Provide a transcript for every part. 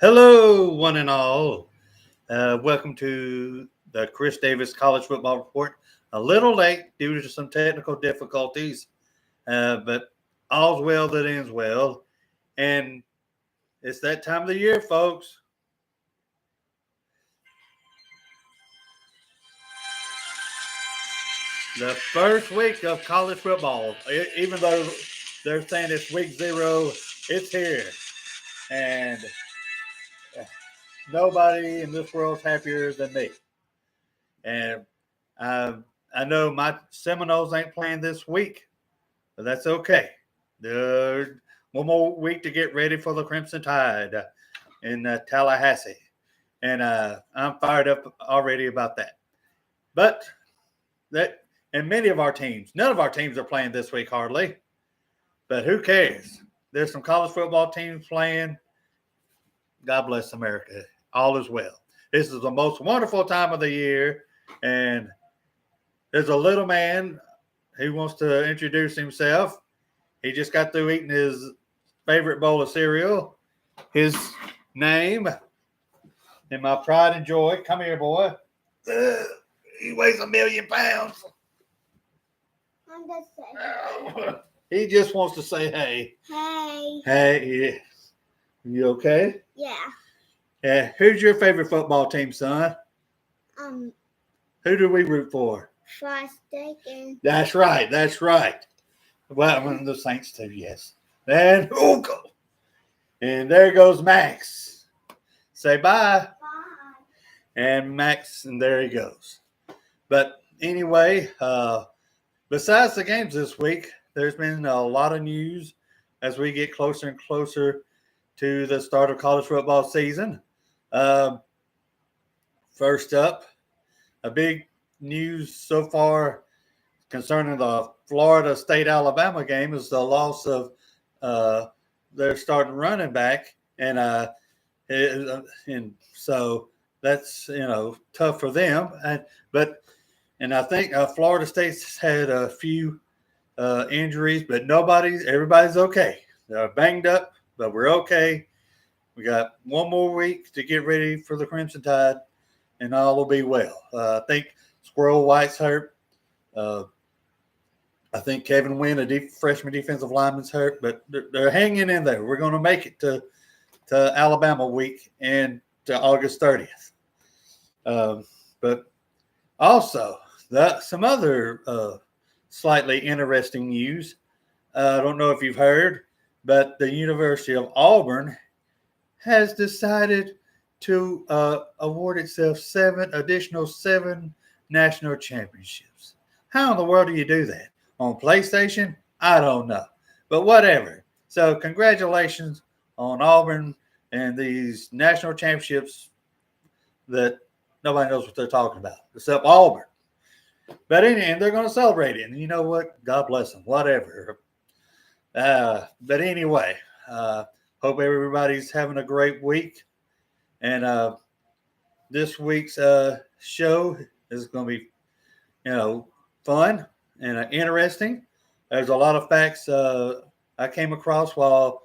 Hello, one and all. Welcome to the Chris Davis College Football Report. A little late due to some technical difficulties, but all's well that ends well. And it's that time of the year, folks. The first week of college football, even though they're saying it's week 0, it's here. And nobody in this world's happier than me. And I know my Seminoles ain't playing this week, but that's okay. One more week to get ready for the Crimson Tide in Tallahassee. And I'm fired up already about that. But and many of our teams, none of our teams are playing this week hardly. But who cares? There's some college football teams playing. God bless America. All is well. This is the most wonderful time of the year. And there's a little man who wants to introduce himself. He just got through eating his favorite bowl of cereal. His name and my pride and joy. Come here, boy. He weighs 1,000,000 pounds. I'm just saying. He just wants to say hey. Hey. Hey, you okay? Yeah. Who's your favorite football team, son? Who do we root for? Frosted and That's right. Well, the Saints too, yes. And and there goes Max. Say bye. bye. And Max, and there he goes. But anyway, besides the games this week, there's been a lot of news as we get closer and closer to the start of college football season. First up, a big news so far concerning the Florida State-Alabama game is the loss of their starting running back, and so that's tough for them. And I think Florida State's had a few injuries, but everybody's okay. They're banged up, but we're okay. We got one more week to get ready for the Crimson Tide, and all will be well. I think Squirrel White's hurt. I think Kevin Wynn, a freshman defensive lineman's hurt, but they're hanging in there. We're going to make it to Alabama week and to August 30th. But also, some other slightly interesting news. I don't know if you've heard, but the University of Auburn has decided to award itself 7 national championships. How in the world do you do that? On PlayStation? I don't know. But whatever. So congratulations on Auburn and these national championships that nobody knows what they're talking about except Auburn. But and they're going to celebrate it. And you know what? God bless them. Whatever. But anyway, hope everybody's having a great week. And this week's show is going to be, fun and interesting. There's a lot of facts I came across while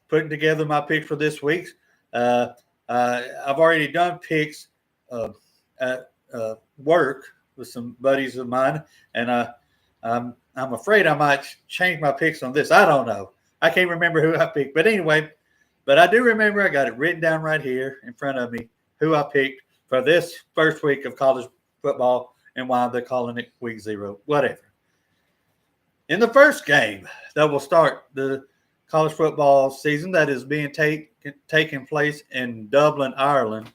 putting together my picks for this week. I've already done picks at work with some buddies of mine, and I'm afraid I might change my picks on this. I don't know. I can't remember who I picked, but anyway. But I do remember I got it written down right here in front of me who I picked for this first week of college football and why they're calling it week 0. Whatever. In the first game that will start the college football season that is being taking place in Dublin, Ireland.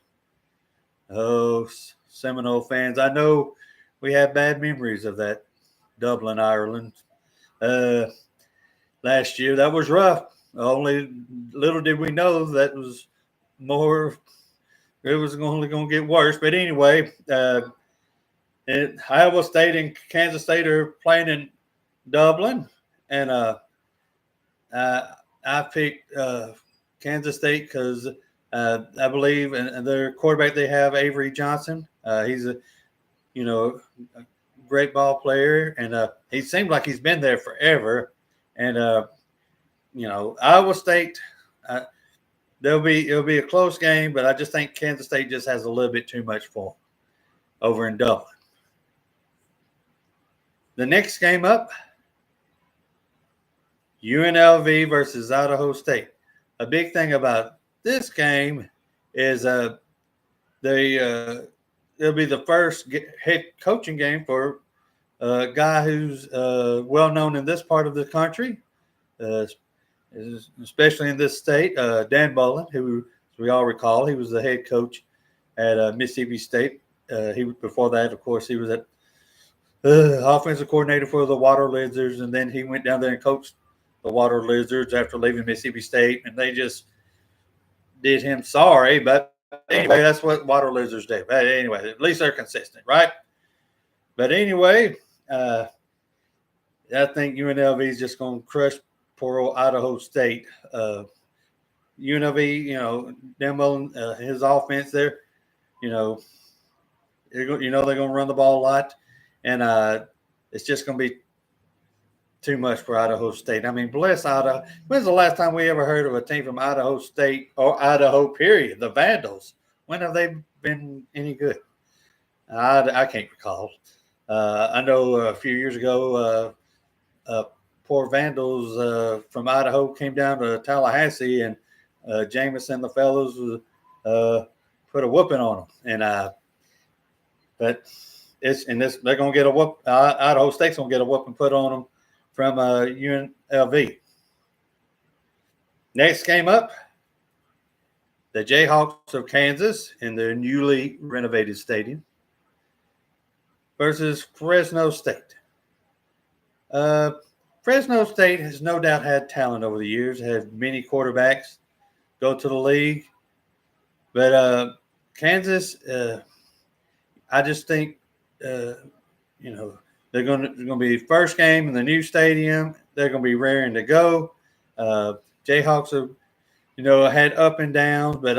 Oh, Seminole fans, I know we have bad memories of that Dublin, Ireland. Last year, that was rough. Only little did we know that was more. It was only going to get worse. But anyway, Iowa State and Kansas State are playing in Dublin, and I picked Kansas State because I believe in their quarterback they have, Avery Johnson. He's a great ball player, and he seemed like he's been there forever. And Iowa State, it'll be a close game, but I just think Kansas State just has a little bit too much for them over in Dublin. The next game up, UNLV versus Idaho State. A big thing about this game is it'll be the first head coaching game for a guy who's well known in this part of the country, especially in this state, Dan Mullen, who, as we all recall, he was the head coach at Mississippi State. Before that, of course, he was at offensive coordinator for the Water Lizards, and then he went down there and coached the Water Lizards after leaving Mississippi State, and they just did him sorry. But anyway, that's what Water Lizards do. But anyway, at least they're consistent, right? But anyway, I think UNLV is just going to crush poor old Idaho State. UNLV, Dan Mullen, his offense there, they're going to run the ball a lot, and it's just going to be too much for Idaho State. I mean, bless Idaho. When's the last time we ever heard of a team from Idaho State or Idaho, period? The Vandals. When have they been any good? I can't recall. I know a few years ago, poor Vandals from Idaho came down to Tallahassee, and Jameis and the fellows put a whooping on them. But they're going to get a whoop. Idaho State's going to get a whooping put on them from UNLV. Next game up, the Jayhawks of Kansas in their newly renovated stadium versus Fresno State. Fresno State has no doubt had talent over the years, had many quarterbacks go to the league. But Kansas, I just think, they're going to be first game in the new stadium. They're going to be raring to go. Jayhawks have, had up and downs, but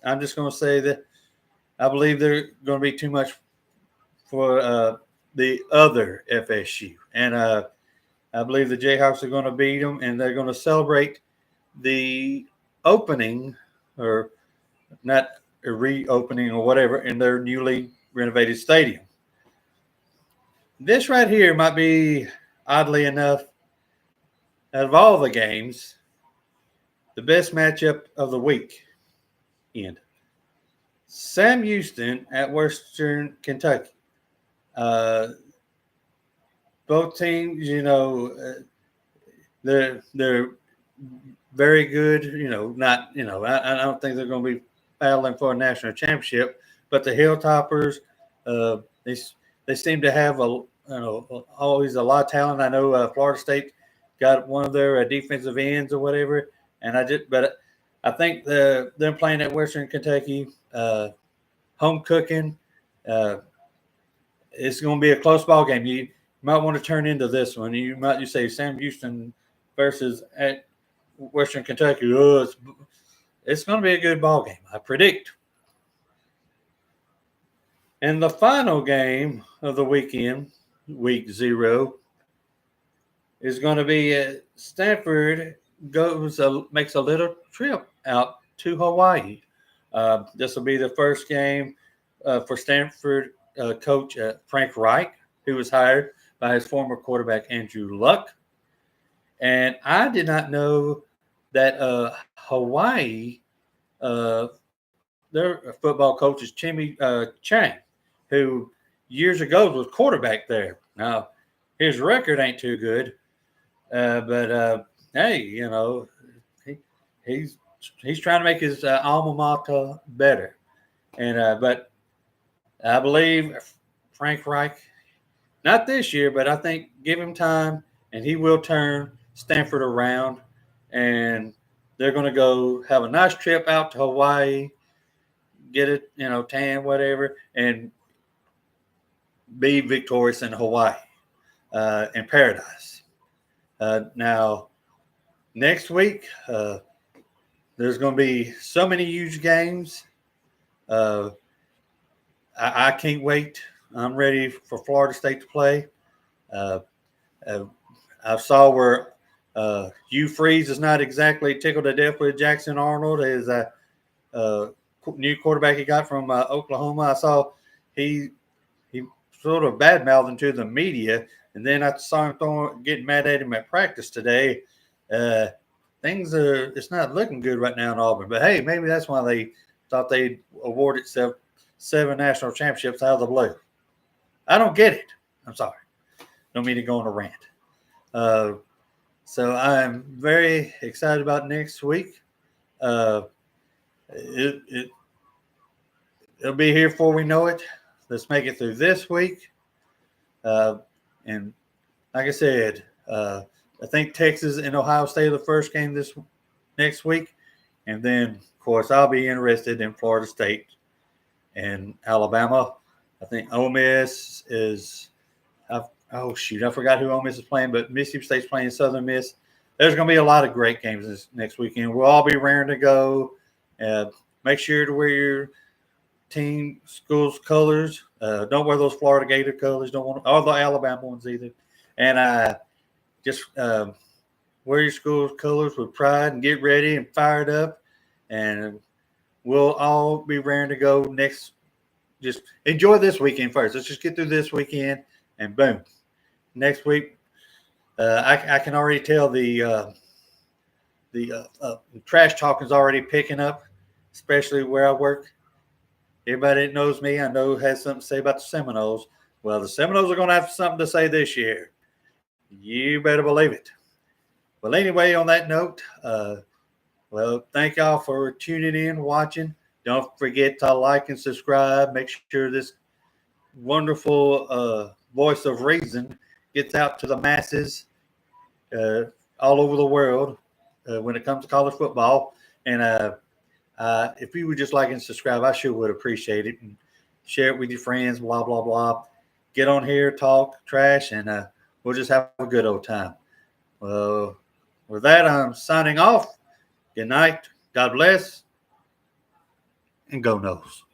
I'm just going to say that I believe they're going to be too much for the other FSU. And I believe the Jayhawks are going to beat them, and they're going to celebrate the opening, or not a reopening or whatever, in their newly renovated stadium. This right here might be, oddly enough, out of all the games, the best matchup of the weekend. Sam Houston at Western Kentucky. Both teams, they're very good. I don't think they're going to be battling for a national championship, but the Hilltoppers, they seem to have always a lot of talent. I know Florida State got one of their defensive ends or whatever, but I think them playing at Western Kentucky, home cooking, it's going to be a close ball game. You might want to turn into this one. You say Sam Houston versus at Western Kentucky. It's going to be a good ball game, I predict. And the final game of the weekend, week 0, is going to be Stanford makes a little trip out to Hawaii. This will be the first game for Stanford coach Frank Reich, who was hired by his former quarterback Andrew Luck. And I did not know that Hawaii, their football coach is Jimmy Chang, who years ago was quarterback there. Now, his record ain't too good, but hey, he's trying to make his alma mater better. And but I believe Frank Reich, not this year, but I think give him time, and he will turn Stanford around, and they're going to go have a nice trip out to Hawaii, get it, tan, whatever, and be victorious in Hawaii, in paradise. Now, next week, there's going to be so many huge games. I can't wait. I'm ready for Florida State to play. I saw where Hugh Freeze is not exactly tickled to death with Jackson Arnold, his new quarterback he got from Oklahoma. I saw he sort of badmouthing to the media, and then I saw him getting mad at him at practice today. It's not looking good right now in Auburn. But hey, maybe that's why they thought they'd award itself 7 national championships out of the blue. I don't get it. I'm sorry. Don't mean to go on a rant. So I'm very excited about next week. It'll be here before we know it. Let's make it through this week. And like I said, I think Texas and Ohio State are the first game next week. And then, of course, I'll be interested in Florida State and Alabama. I think Ole Miss is I forgot who Ole Miss is playing, but Mississippi State's playing Southern Miss. There's going to be a lot of great games this next weekend. We'll all be raring to go. Make sure to wear your team school's colors. Don't wear those Florida Gator colors. Don't want all the Alabama ones either. And just wear your school's colors with pride and get ready and fired up. And we'll all be raring to go next. Just enjoy this weekend first. Let's just get through this weekend, and boom, next week. I can already tell the trash talking is already picking up, especially where I work. Everybody that knows me, I know, has something to say about the Seminoles. Well, the Seminoles are going to have something to say this year. You better believe it. Well, anyway, on that note, thank y'all for tuning in, watching. Don't forget to like and subscribe. Make sure this wonderful voice of reason gets out to the masses all over the world when it comes to college football. And if you would just like and subscribe, I sure would appreciate it. And share it with your friends, blah, blah, blah. Get on here, talk trash, and we'll just have a good old time. Well, with that, I'm signing off. Good night. God bless. And go Noles.